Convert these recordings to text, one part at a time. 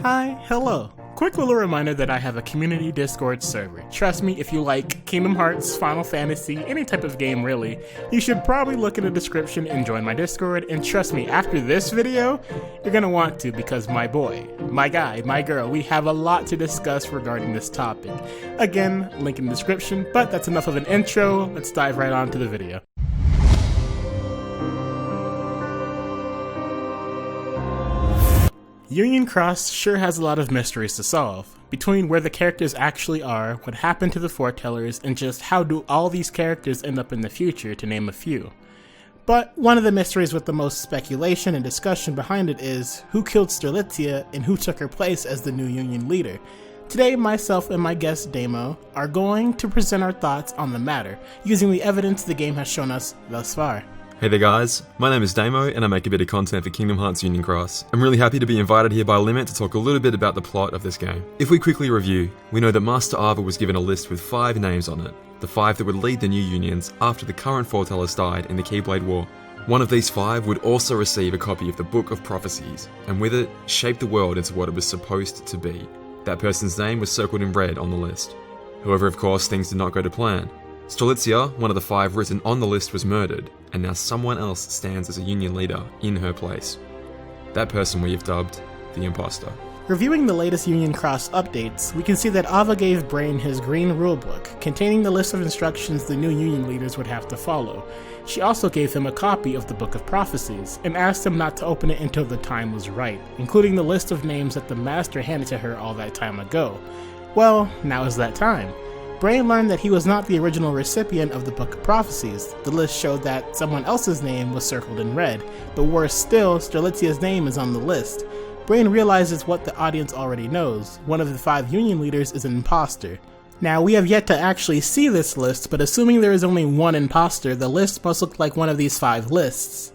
Hi, hello. Quick little reminder that I have a community Discord server. Trust me, if you like Kingdom Hearts, Final Fantasy, any type of game really, you should probably look in the description and join my Discord, and trust me, after this video, you're gonna want to because my boy, my guy, my girl, we have a lot to discuss regarding this topic. Again, link in the description, but that's enough of an intro, let's dive right on to the video. Union Cross sure has a lot of mysteries to solve, between where the characters actually are, what happened to the foretellers, and just how do all these characters end up in the future, to name a few. But one of the mysteries with the most speculation and discussion behind it is who killed Strelitzia and who took her place as the new Union leader. Today, myself and my guest Damo are going to present our thoughts on the matter, using the evidence the game has shown us thus far. Hey there guys, my name is Damo and I make a bit of content for Kingdom Hearts Union Cross. I'm really happy to be invited here by Limit to talk a little bit about the plot of this game. If we quickly review, we know that Master Ava was given a list with 5 names on it, the 5 that would lead the new Unions after the current foretellers died in the Keyblade War. One of these 5 would also receive a copy of the Book of Prophecies, and with it, shape the world into what it was supposed to be. That person's name was circled in red on the list. However, of course, things did not go to plan. Strelitzia, one of the 5 written on the list, was murdered, and now someone else stands as a Union leader in her place. That person we have dubbed the Impostor. Reviewing the latest Union Cross updates, we can see that Ava gave Brain his green rulebook, containing the list of instructions the new Union leaders would have to follow. She also gave him a copy of the Book of Prophecies, and asked him not to open it until the time was right, including the list of names that the Master handed to her all that time ago. Well, now is that time. Brain learned that he was not the original recipient of the Book of Prophecies. The list showed that someone else's name was circled in red, but worse still, Strelitzia's name is on the list. Brain realizes what the audience already knows. One of the 5 Union leaders is an imposter. Now, we have yet to actually see this list, but assuming there is only one imposter, the list must look like one of these 5 lists.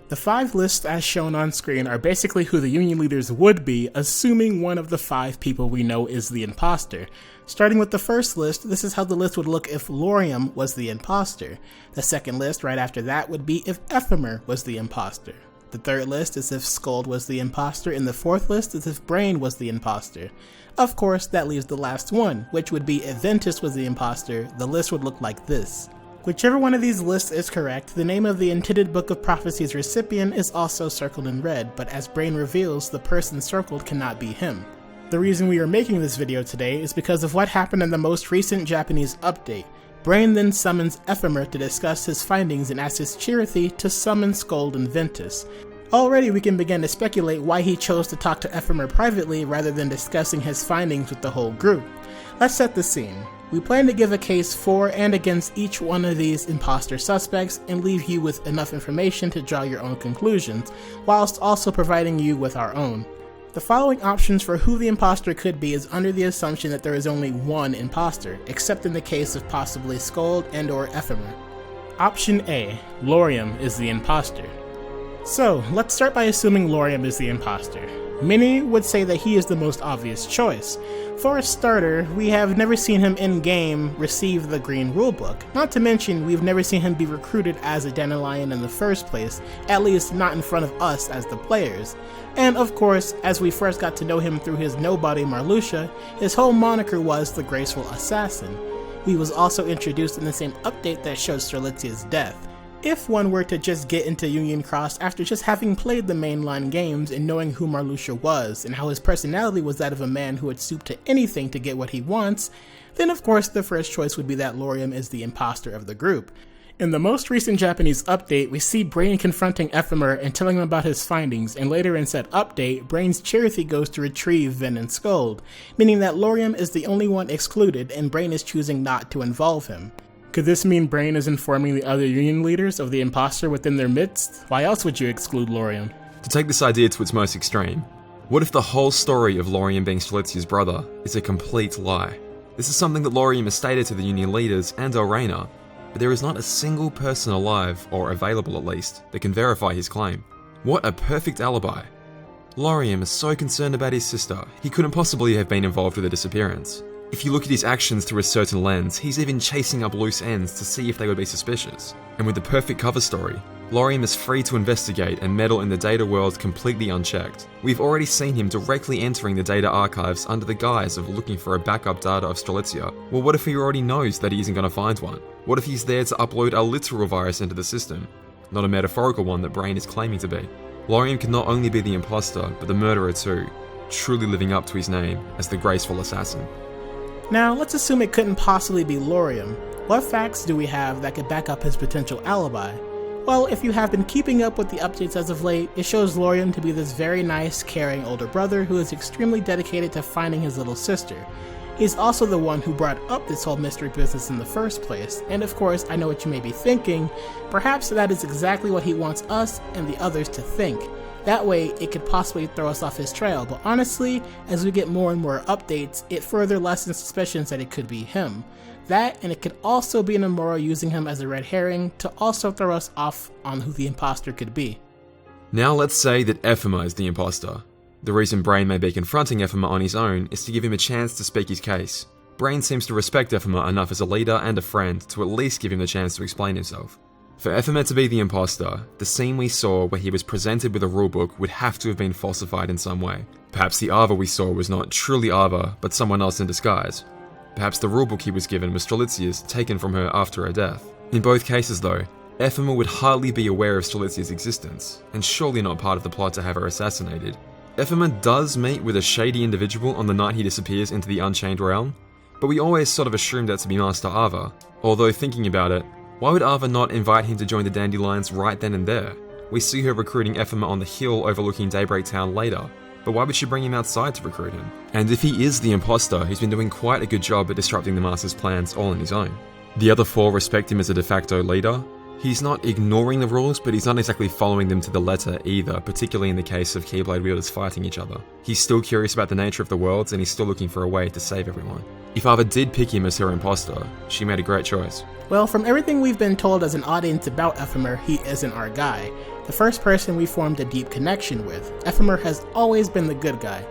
The 5 lists as shown on screen are basically who the Union leaders would be, assuming one of the 5 people we know is the imposter. Starting with the first list, this is how the list would look if Laurium was the imposter. The second list right after that would be if Ephemer was the imposter. The third list is if Skuld was the imposter, and the fourth list is if Brain was the imposter. Of course, that leaves the last one, which would be if Ventus was the imposter. The list would look like this. Whichever one of these lists is correct, the name of the intended Book of Prophecies recipient is also circled in red, but as Brain reveals, the person circled cannot be him. The reason we are making this video today is because of what happened in the most recent Japanese update. Brain then summons Ephemer to discuss his findings and asks his Chirithy to summon Skuld and Ventus. Already we can begin to speculate why he chose to talk to Ephemer privately rather than discussing his findings with the whole group. Let's set the scene. We plan to give a case for and against each one of these imposter suspects and leave you with enough information to draw your own conclusions, whilst also providing you with our own. The following options for who the imposter could be is under the assumption that there is only one imposter, except in the case of possibly Skuld and or Ephemer. Option A, Laurium is the imposter. So, let's start by assuming Laurium is the imposter. Many would say that he is the most obvious choice. For a starter, we have never seen him in-game receive the green rulebook. Not to mention, we've never seen him be recruited as a Dandelion in the first place, at least not in front of us as the players. And of course, as we first got to know him through his nobody Marluxia, his whole moniker was the Graceful Assassin. He was also introduced in the same update that showed Strelitzia's death. If one were to just get into Union Cross after just having played the mainline games and knowing who Marluxia was and how his personality was that of a man who would stoop to anything to get what he wants, then of course the first choice would be that Laurium is the imposter of the group. In the most recent Japanese update, we see Brain confronting Ephemer and telling him about his findings, and later in said update, Brain's Chirithy goes to retrieve Ven and Skuld, meaning that Laurium is the only one excluded and Brain is choosing not to involve him. Could this mean Brain is informing the other Union leaders of the imposter within their midst? Why else would you exclude Laurium? To take this idea to its most extreme, what if the whole story of Laurium being Strelitzia's brother is a complete lie? This is something that Laurium has stated to the Union leaders and Elrena, but there is not a single person alive, or available at least, that can verify his claim. What a perfect alibi. Laurium is so concerned about his sister, he couldn't possibly have been involved with her disappearance. If you look at his actions through a certain lens, he's even chasing up loose ends to see if they would be suspicious. And with the perfect cover story, Laurium is free to investigate and meddle in the data world completely unchecked. We've already seen him directly entering the data archives under the guise of looking for a backup data of Strelitzia. Well, what if he already knows that he isn't going to find one? What if he's there to upload a literal virus into the system, not a metaphorical one that Brain is claiming to be? Laurium can not only be the imposter, but the murderer too, truly living up to his name as the graceful assassin. Now, let's assume it couldn't possibly be Laurium. What facts do we have that could back up his potential alibi? Well, if you have been keeping up with the updates as of late, it shows Laurium to be this very nice, caring older brother who is extremely dedicated to finding his little sister. He's also the one who brought up this whole mystery business in the first place, and of course, I know what you may be thinking, perhaps that is exactly what he wants us and the others to think. That way, it could possibly throw us off his trail, but honestly, as we get more and more updates, it further lessens suspicions that it could be him. That, and it could also be Nomura using him as a red herring to also throw us off on who the imposter could be. Now let's say that Ephemer is the imposter. The reason Brain may be confronting Ephemer on his own is to give him a chance to speak his case. Brain seems to respect Ephemer enough as a leader and a friend to at least give him the chance to explain himself. For Ephemer to be the imposter, the scene we saw where he was presented with a rulebook would have to have been falsified in some way. Perhaps the Ava we saw was not truly Ava, but someone else in disguise. Perhaps the rulebook he was given was Strelitzia's, taken from her after her death. In both cases though, Ephemer would hardly be aware of Strelitzia's existence, and surely not part of the plot to have her assassinated. Ephemer does meet with a shady individual on the night he disappears into the Unchained Realm, but we always sort of assumed that to be Master Ava. Although thinking about it, why would Ava not invite him to join the Dandelions right then and there? We see her recruiting Ephemer on the hill overlooking Daybreak Town later, but why would she bring him outside to recruit him? And if he is the imposter, he's been doing quite a good job at disrupting the Master's plans all on his own. The other four respect him as a de facto leader. He's not ignoring the rules, but he's not exactly following them to the letter either, particularly in the case of Keyblade wielders fighting each other. He's still curious about the nature of the worlds, and he's still looking for a way to save everyone. If Ava did pick him as her imposter, she made a great choice. Well, from everything we've been told as an audience about Ephemer, he isn't our guy. The first person we formed a deep connection with. Ephemer has always been the good guy.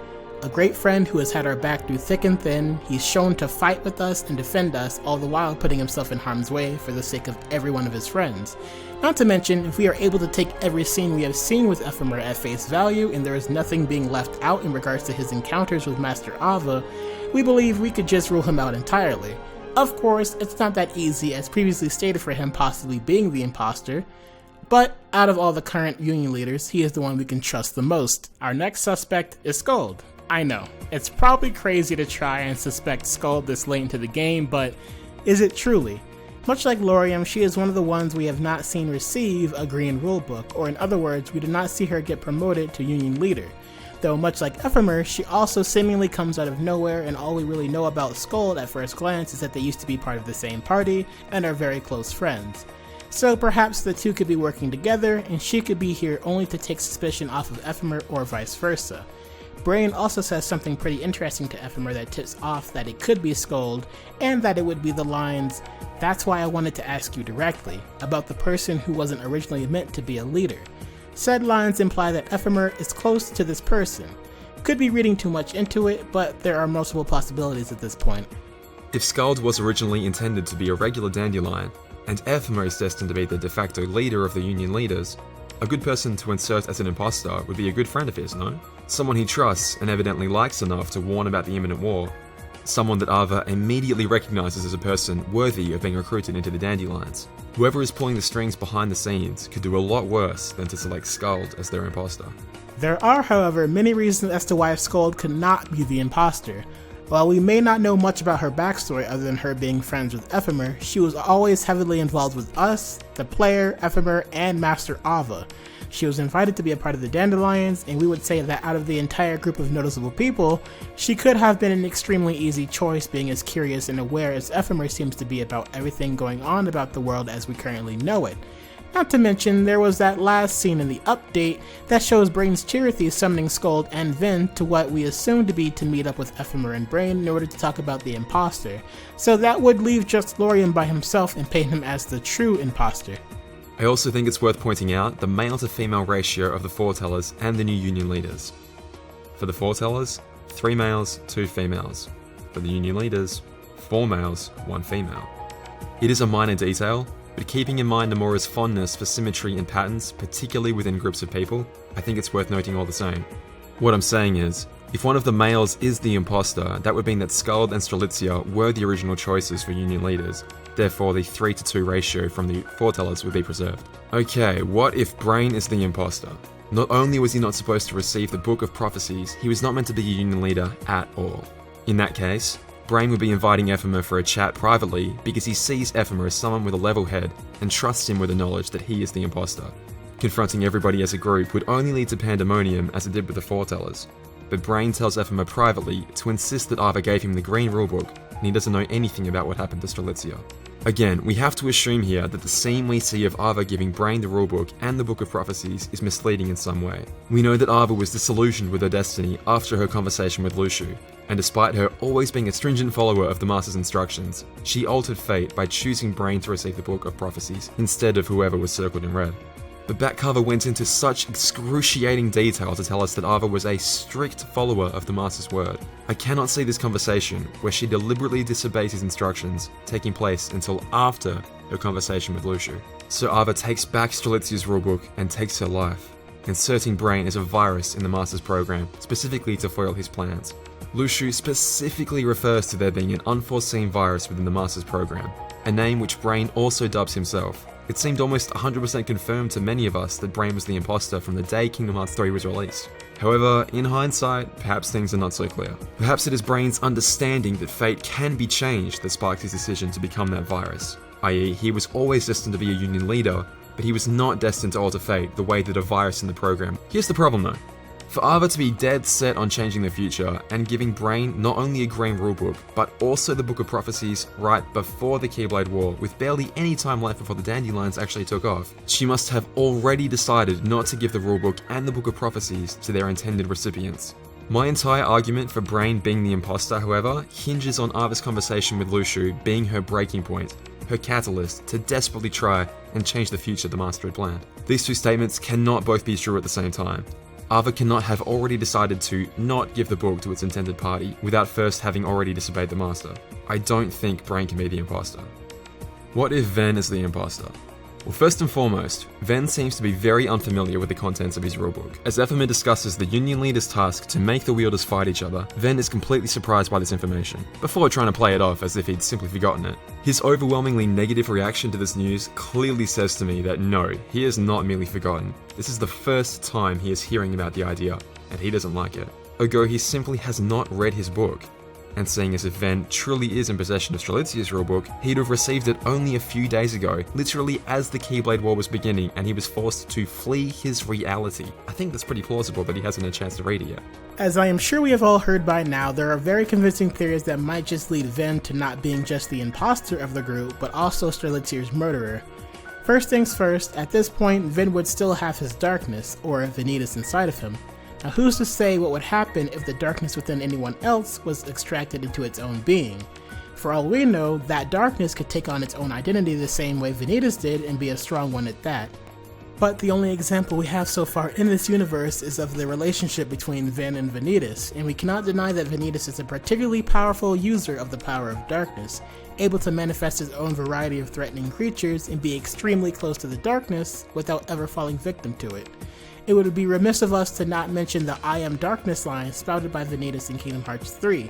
A great friend who has had our back through thick and thin. He's shown to fight with us and defend us, all the while putting himself in harm's way for the sake of every one of his friends. Not to mention, if we are able to take every scene we have seen with Ephemer at face value and there is nothing being left out in regards to his encounters with Master Ava, we believe we could just rule him out entirely. Of course, it's not that easy as previously stated for him possibly being the imposter, but out of all the current Union leaders, he is the one we can trust the most. Our next suspect is Skuld. I know, it's probably crazy to try and suspect Skuld this late into the game, but is it truly? Much like Laurium, she is one of the ones we have not seen receive a green rulebook, or in other words, we did not see her get promoted to Union leader. Though much like Ephemer, she also seemingly comes out of nowhere, and all we really know about Skuld at first glance is that they used to be part of the same party and are very close friends. So perhaps the two could be working together, and she could be here only to take suspicion off of Ephemer or vice versa. Brain also says something pretty interesting to Ephemer that tips off that it could be Skuld, and that it would be the lines, "That's why I wanted to ask you directly," about the person who wasn't originally meant to be a leader. Said lines imply that Ephemer is close to this person. Could be reading too much into it, but there are multiple possibilities at this point. If Skuld was originally intended to be a regular dandelion, and Ephemer is destined to be the de facto leader of the Union leaders, a good person to insert as an imposter would be a good friend of his, no? Someone he trusts and evidently likes enough to warn about the imminent war. Someone that Ava immediately recognizes as a person worthy of being recruited into the Dandelions. Whoever is pulling the strings behind the scenes could do a lot worse than to select Skuld as their imposter. There are, however, many reasons as to why Skuld could not be the imposter. While we may not know much about her backstory other than her being friends with Ephemer, she was always heavily involved with us, the player, Ephemer, and Master Ava. She was invited to be a part of the Dandelions, and we would say that out of the entire group of noticeable people, she could have been an extremely easy choice, being as curious and aware as Ephemer seems to be about everything going on about the world as we currently know it. Not to mention, there was that last scene in the update that shows Brain's Chirithy summoning Skuld and Vin to what we assume to be to meet up with Ephemer and Brain in order to talk about the imposter. So that would leave just Laurium by himself and paint him as the true imposter. I also think it's worth pointing out the male to female ratio of the foretellers and the new Union leaders. For the foretellers, 3 males, 2 females. For the Union leaders, 4 males, 1 female. It is a minor detail, but keeping in mind Nomura's fondness for symmetry and patterns, particularly within groups of people, I think it's worth noting all the same. What I'm saying is, if one of the males is the imposter, that would mean that Skuld and Strelitzia were the original choices for Union leaders. Therefore, the 3-to-2 ratio from the foretellers would be preserved. Okay, what if Brain is the imposter? Not only was he not supposed to receive the Book of Prophecies, he was not meant to be a Union leader at all. In that case, Brain would be inviting Ephemer for a chat privately because he sees Ephemer as someone with a level head and trusts him with the knowledge that he is the imposter. Confronting everybody as a group would only lead to pandemonium as it did with the foretellers. But Brain tells Ephemer privately to insist that Ava gave him the green rulebook and he doesn't know anything about what happened to Strelitzia. Again, we have to assume here that the scene we see of Ava giving Brain the rulebook and the Book of Prophecies is misleading in some way. We know that Ava was disillusioned with her destiny after her conversation with Lushu, and despite her always being a stringent follower of the Master's instructions, she altered fate by choosing Brain to receive the Book of Prophecies instead of whoever was circled in red. The back cover went into such excruciating detail to tell us that Ava was a strict follower of the Master's word. I cannot see this conversation, where she deliberately disobeys his instructions, taking place until after her conversation with Lushu. So Ava takes back Strelitzia's rulebook and takes her life, inserting Brain as a virus in the Master's program, specifically to foil his plans. Lushu specifically refers to there being an unforeseen virus within the Master's program, a name which Brain also dubs himself. It seemed almost 100% confirmed to many of us that Brain was the imposter from the day Kingdom Hearts 3 was released. However, in hindsight, perhaps things are not so clear. Perhaps it is Brain's understanding that fate can be changed that sparked his decision to become that virus, i.e. he was always destined to be a Union leader, but he was not destined to alter fate the way that a virus in the program. Here's the problem though. For Ava to be dead set on changing the future and giving Brain not only a green rulebook, but also the Book of Prophecies right before the Keyblade War, with barely any time left before the Dandelions actually took off, she must have already decided not to give the rulebook and the Book of Prophecies to their intended recipients. My entire argument for Brain being the imposter, however, hinges on Ava's conversation with Lushu being her breaking point, her catalyst to desperately try and change the future the Master had planned. These two statements cannot both be true at the same time. Ava cannot have already decided to not give the book to its intended party without first having already disobeyed the Master. I don't think Brain can be the imposter. What if Ven is the imposter? Well, first and foremost, Ven seems to be very unfamiliar with the contents of his rulebook. As Ephemer discusses the Union leader's task to make the wielders fight each other, Ven is completely surprised by this information, before trying to play it off as if he'd simply forgotten it. His overwhelmingly negative reaction to this news clearly says to me that no, he has not merely forgotten. This is the first time he is hearing about the idea, and he doesn't like it. Ergo, he simply has not read his book. And seeing as if Ven truly is in possession of Strelitzia's rulebook, he'd have received it only a few days ago, literally as the Keyblade War was beginning and he was forced to flee his reality. I think that's pretty plausible that he hasn't had a chance to read it yet. As I am sure we have all heard by now, there are very convincing theories that might just lead Ven to not being just the imposter of the group, but also Strelitzia's murderer. First things first, at this point, Ven would still have his darkness, or Vanitas inside of him. Now who's to say what would happen if the darkness within anyone else was extracted into its own being? For all we know, that darkness could take on its own identity the same way Vanitas did and be a strong one at that. But the only example we have so far in this universe is of the relationship between Ven and Vanitas, and we cannot deny that Vanitas is a particularly powerful user of the power of darkness, able to manifest his own variety of threatening creatures and be extremely close to the darkness without ever falling victim to it. It would be remiss of us to not mention the I am darkness line spouted by Vanitas in Kingdom Hearts 3.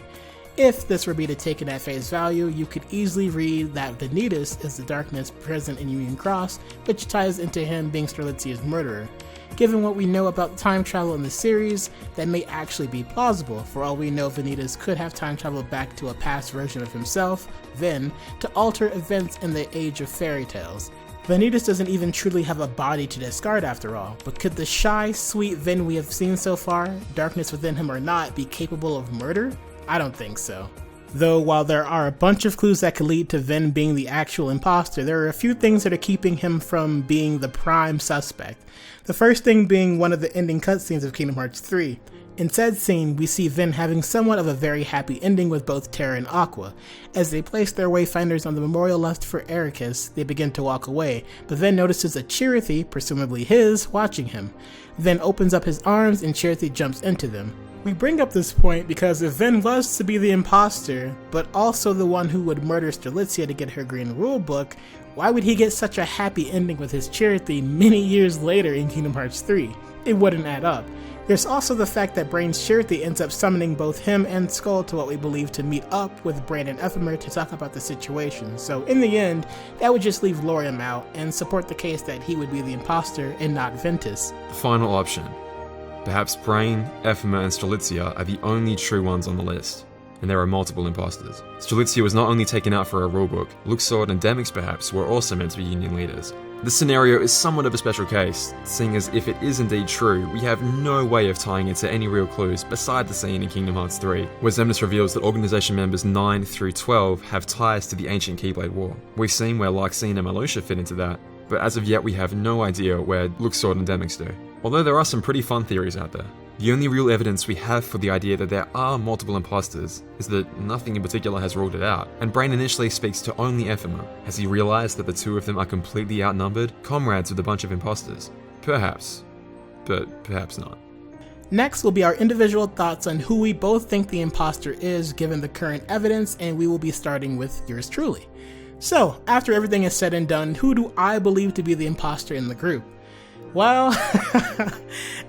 If this were to be taken at face value, you could easily read that Vanitas is the darkness present in Union Cross, which ties into him being Strelitzia's murderer. Given what we know about time travel in the series, that may actually be plausible. For all we know, Vanitas could have time traveled back to a past version of himself, Ven, to alter events in the Age of Fairy Tales. Vanitas doesn't even truly have a body to discard after all, but could the shy, sweet Ven we have seen so far, darkness within him or not, be capable of murder? I don't think so. Though while there are a bunch of clues that could lead to Ven being the actual imposter, there are a few things that are keeping him from being the prime suspect. The first thing being one of the ending cutscenes of Kingdom Hearts 3. In said scene, we see Ven having somewhat of a very happy ending with both Terra and Aqua. As they place their wayfinders on the memorial left for Ericus, they begin to walk away, but Ven notices a Chirithy, presumably his, watching him. Ven opens up his arms and Chirithy jumps into them. We bring up this point because if Ven was to be the imposter, but also the one who would murder Strelitzia to get her green rulebook, why would he get such a happy ending with his charity many years later in Kingdom Hearts 3? It wouldn't add up. There's also the fact that Brain's charity ends up summoning both him and Skuld to what we believe to meet up with Brain and Ephemer to talk about the situation, so in the end, that would just leave Laurium out and support the case that he would be the imposter and not Ventus. The final option. Perhaps Brain, Ephemer, and Strelitzia are the only true ones on the list, and there are multiple imposters. Strelitzia was not only taken out for a rulebook, Luxord and Demyx perhaps were also meant to be Union leaders. This scenario is somewhat of a special case, seeing as if it is indeed true, we have no way of tying it to any real clues beside the scene in Kingdom Hearts 3, where Xemnas reveals that organization members 9 through 12 have ties to the ancient Keyblade War. We've seen where Larxene and Malosha fit into that, but as of yet we have no idea where Luxord and Demyx do. Although there are some pretty fun theories out there. The only real evidence we have for the idea that there are multiple imposters is that nothing in particular has ruled it out, and Brain initially speaks to only Ephemer. Has he realized that the two of them are completely outnumbered, comrades with a bunch of imposters? Perhaps, but perhaps not. Next will be our individual thoughts on who we both think the imposter is given the current evidence, and we will be starting with yours truly. So, after everything is said and done, who do I believe to be the imposter in the group? Well,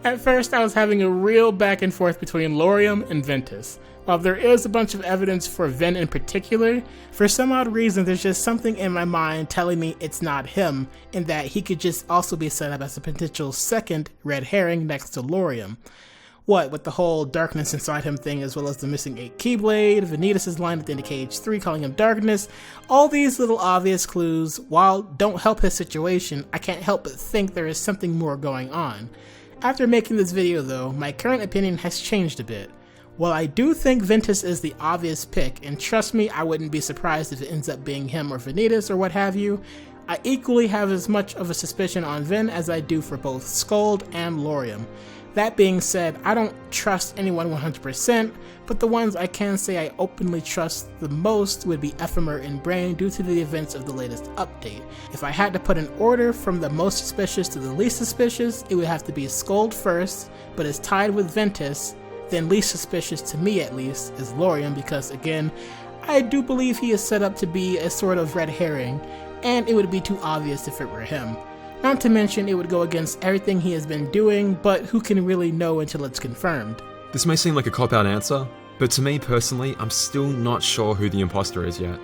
at first I was having a real back and forth between Laurium and Ventus. While there is a bunch of evidence for Ven in particular, for some odd reason there's just something in my mind telling me it's not him, and that he could just also be set up as a potential second red herring next to Laurium. What, with the whole darkness inside him thing, as well as the missing 8 Keyblade, Vanitas' line at the end of KH3 calling him darkness, all these little obvious clues, while don't help his situation, I can't help but think there is something more going on. After making this video though, my current opinion has changed a bit. While I do think Ventus is the obvious pick, and trust me, I wouldn't be surprised if it ends up being him or Vanitas or what have you, I equally have as much of a suspicion on Ven as I do for both Skuld and Laurium. That being said, I don't trust anyone 100%, but the ones I can say I openly trust the most would be Ephemer and Brain due to the events of the latest update. If I had to put an order from the most suspicious to the least suspicious, it would have to be Skuld first, but is tied with Ventus, then least suspicious to me at least is Laurium because again, I do believe he is set up to be a sort of red herring, and it would be too obvious if it were him. Not to mention it would go against everything he has been doing, but who can really know until it's confirmed? This may seem like a cop-out answer, but to me personally, I'm still not sure who the imposter is yet.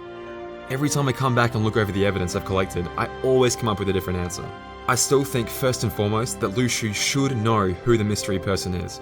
Every time I come back and look over the evidence I've collected, I always come up with a different answer. I still think first and foremost that Lu Shu should know who the mystery person is.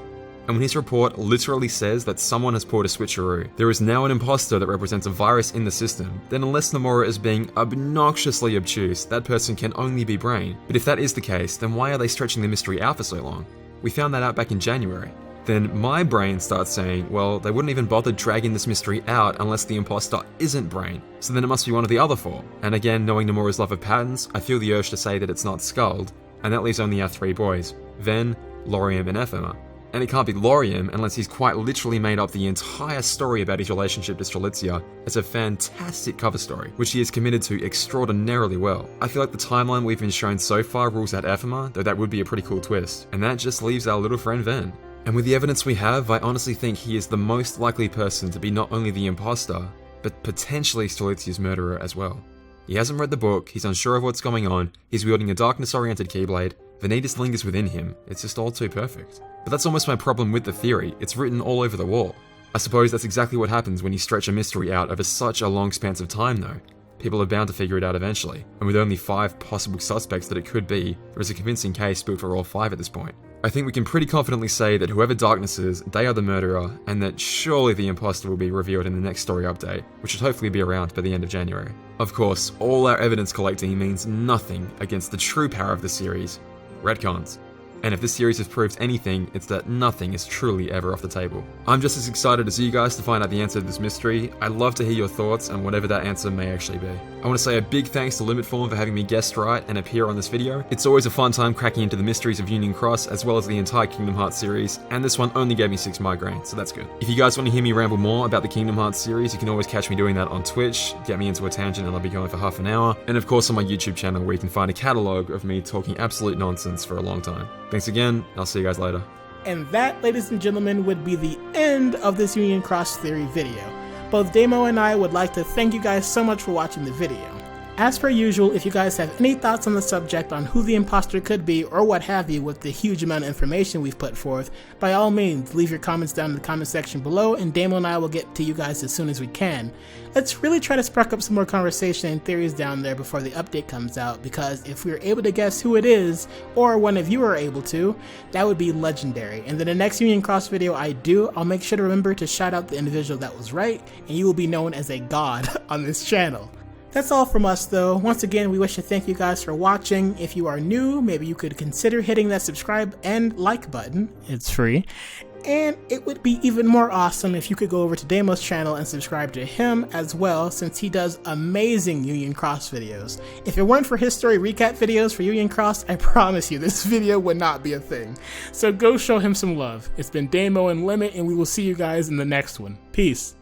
And when his report literally says that someone has pulled a switcheroo, there is now an imposter that represents a virus in the system, then unless Nomura is being obnoxiously obtuse, that person can only be Brain. But if that is the case, then why are they stretching the mystery out for so long? We found that out back in January. Then my brain starts saying, well, they wouldn't even bother dragging this mystery out unless the imposter isn't Brain. So then it must be one of the other four. And again, knowing Nomura's love of patterns, I feel the urge to say that it's not Skuld, and that leaves only our 3 boys, Ven, Laurium, and Ephemer. And it can't be Laurium unless he's quite literally made up the entire story about his relationship to Strelitzia as a fantastic cover story, which he is committed to extraordinarily well. I feel like the timeline we've been shown so far rules out Ephemer, though that would be a pretty cool twist, and that just leaves our little friend Ven. And with the evidence we have, I honestly think he is the most likely person to be not only the imposter, but potentially Strelitzia's murderer as well. He hasn't read the book, he's unsure of what's going on, he's wielding a darkness-oriented Keyblade, Vanitas lingers within him, it's just all too perfect. But that's almost my problem with the theory, it's written all over the wall. I suppose that's exactly what happens when you stretch a mystery out over such a long span of time though. People are bound to figure it out eventually, and with only 5 possible suspects that it could be, there is a convincing case built for all 5 at this point. I think we can pretty confidently say that whoever Darkness is, they are the murderer, and that surely the imposter will be revealed in the next story update, which should hopefully be around by the end of January. Of course, all our evidence collecting means nothing against the true power of the series, retcons. And if this series has proved anything, it's that nothing is truly ever off the table. I'm just as excited as you guys to find out the answer to this mystery. I'd love to hear your thoughts on whatever that answer may actually be. I want to say a big thanks to Limitform for having me guest write and appear on this video. It's always a fun time cracking into the mysteries of Union Cross, as well as the entire Kingdom Hearts series, and this one only gave me 6 migraines, so that's good. If you guys want to hear me ramble more about the Kingdom Hearts series, you can always catch me doing that on Twitch, get me into a tangent and I'll be going for half an hour, and of course on my YouTube channel where you can find a catalogue of me talking absolute nonsense for a long time. Thanks again, I'll see you guys later. And that, ladies and gentlemen, would be the end of this Union Cross Theory video. Both Damo and I would like to thank you guys so much for watching the video. As per usual, if you guys have any thoughts on the subject on who the imposter could be or what have you with the huge amount of information we've put forth, by all means leave your comments down in the comment section below and Damo and I will get to you guys as soon as we can. Let's really try to spark up some more conversation and theories down there before the update comes out, because if we are able to guess who it is, or one of you are able to, that would be legendary. And then the next Union Cross video I do, I'll make sure to remember to shout out the individual that was right, and you will be known as a god on this channel. That's all from us though. Once again, we wish to thank you guys for watching. If you are new, maybe you could consider hitting that subscribe and like button. It's free. And it would be even more awesome if you could go over to Damo's channel and subscribe to him as well, since he does amazing Union Cross videos. If it weren't for his story recap videos for Union Cross, I promise you this video would not be a thing. So go show him some love. It's been Damo and Limit, and we will see you guys in the next one. Peace.